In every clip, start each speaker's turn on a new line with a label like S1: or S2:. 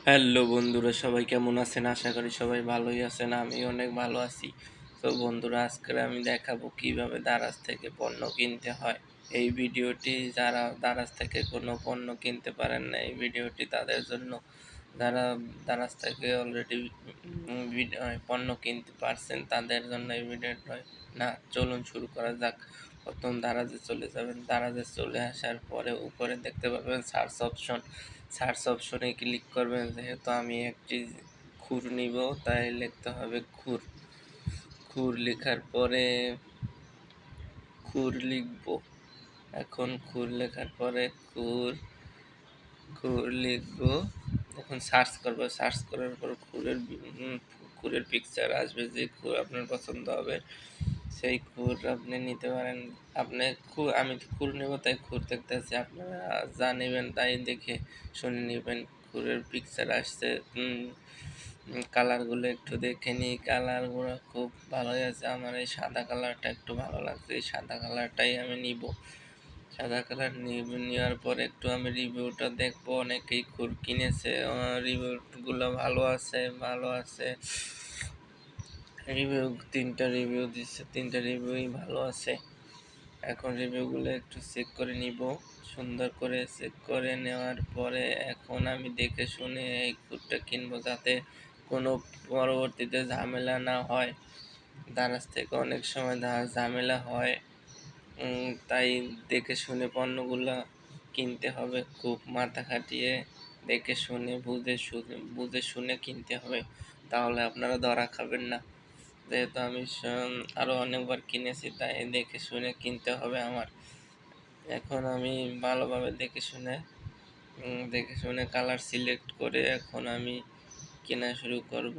S1: Hello বন্ধুরা, সবাই কেমন আছেন? আশা করি সবাই ভালোই আছেন। আমি অনেক ভালো আছি। তো বন্ধুরা, আজকে আমি দেখাবো কিভাবে দারাজ থেকে পণ্য কিনতে হয়। এই ভিডিওটি যারা দারাজ থেকে কোনো পণ্য কিনতে পারেন না, এই ভিডিওটি তাদের জন্য। যারা দারাজ থেকে অলরেডি পণ্য কিনতে পারছেন তাদের জন্য এই ভিডিওটি নয়। না, চলুন শুরু করা যাক। প্রথম দারাজে চলে যাবেন। দারাজে চলে আসার পরে উপরে দেখতে পাবেন সার্চ অপশন। সার্চ অপশনে ক্লিক করবেন। যেহেতু আমি একটি খুর নিব, তাই লিখতে হবে খুর। খুর লেখার পরে খুর লিখব। এখন খুর লেখার পরে খুর খুর লিখব। এখন সার্চ করব। সার্চ করার পর খুরের পিকচার আসবে। যে খুর আপনার পছন্দ হবে সেই খুর আপনি নিতে পারেন। আমি তো খুর নেব, তাই খুর দেখতেছি। আপনারা যা নেবেন তাই দেখে শুনে নেবেন। খুরের পিকচার আসছে। কালারগুলো একটু দেখে নিই। কালারগুলো খুব ভালোই আছে। আমার এই সাদা কালারটা একটু ভালো লাগছে। এই সাদা কালারটাই আমি নিব। সাদা কালার নেওয়ার পর একটু আমি রিভিউটা দেখবো। অনেকেই খুর কিনেছে, রিভিউগুলো ভালো আছে। তিনটা রিভিউ দিচ্ছে, তিনটা রিভিউই ভালো আছে। এখন রিভিউগুলো একটু চেক করে নিব। সুন্দর করে চেক করে নেওয়ার পরে এখন আমি দেখে শুনে এই খুরটা কিনবো, যাতে কোনো পরবর্তীতে ঝামেলা না হয়। দারাজ থেকে অনেক সময় ঝামেলা হয়। তাই দেখে শুনে পণ্যগুলো কিনতে হবে। খুব মাথা খাটিয়ে দেখে শুনে বুঝে শুনে কিনতে হবে। তাহলে আপনারা ধরা খাবেন না। যেহেতু আমি আরও অনেকবার কিনেছি, তাই দেখে শুনে কিনতে হবে আমার। এখন আমি ভালোভাবে দেখে শুনে কালার সিলেক্ট করে এখন আমি কেনা শুরু করব।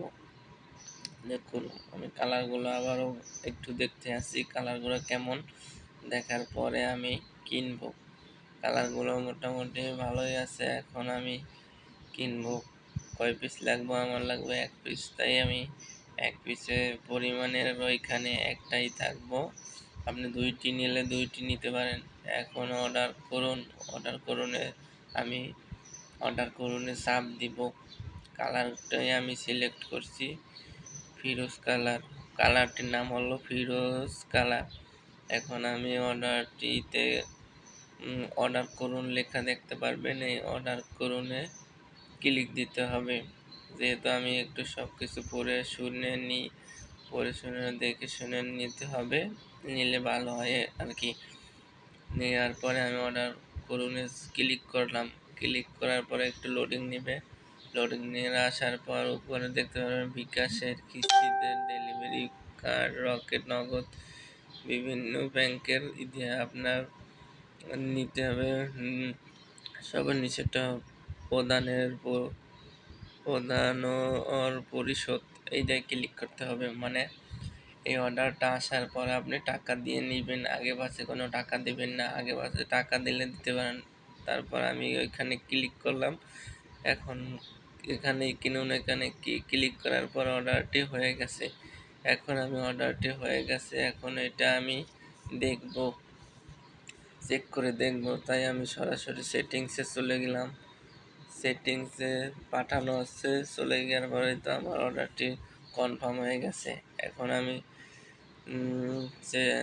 S1: দেখুন, আমি কালারগুলো আবারও একটু দেখতে আসি কালারগুলো কেমন। দেখার পরে আমি কিনবো। কালারগুলো মোটামুটি ভালোই আছে। এখন আমি কিনবো। কয় পিস লাগবে? আমার লাগবে 1 পিস। তাই আমি 1 পিসের পরিমাণের ওইখানে একটাই থাকবো। আপনি 2টি নিলে 2টি নিতে পারেন। এখন আমি অর্ডার করুনে চাপ দিব। কালারটাই আমি সিলেক্ট করছি ফিরোজ কালার। কালারটির নাম হলো ফিরোজ কালার। এখন আমি অর্ডার করুন লেখা দেখতে পারবেন। এই অর্ডার করুনে ক্লিক দিতে হবে। যেহেতু আমি একটু সব কিছু পড়ে শুনে দেখে শুনে নিতে হবে। নিলে ভালো হয় আর কি। নেওয়ার পরে আমি অর্ডার করুনে ক্লিক করলাম। ক্লিক করার পরে একটু লোডিং নেবে। লোডিং নিয়ে আসার পর উপরে দেখতে পাবেন বিকাশের, কিস্তিতে, ডেলিভারি কার্ড, রকেট, নগদ, বিভিন্ন ব্যাংকের আপনার নিতে হবে। সবার নিচেটা প্রদানের প্রদান ও পরিশোধ, এইটায় ক্লিক করতে হবে। মানে এই অর্ডারটা আসার পর আপনি টাকা দিয়ে নেবেন। আগে পাশে কোনো টাকা দেবেন না। আগে পাশে টাকা দিলে দিতে পারেন। তারপর আমি ওইখানে ক্লিক করলাম। এখন এখানে ক্লিক করার পর অর্ডারটি হয়ে গেছে। এখন এটা আমি দেখব, চেক করে দেখব। তাই আমি সরাসরি সেটিংসে চলে গেলাম। সেটিংসে পাঠানো হচ্ছে। চলে যাওয়ার পরে তো আমার অর্ডারটি কনফার্ম হয়ে গেছে। এখন আমি যে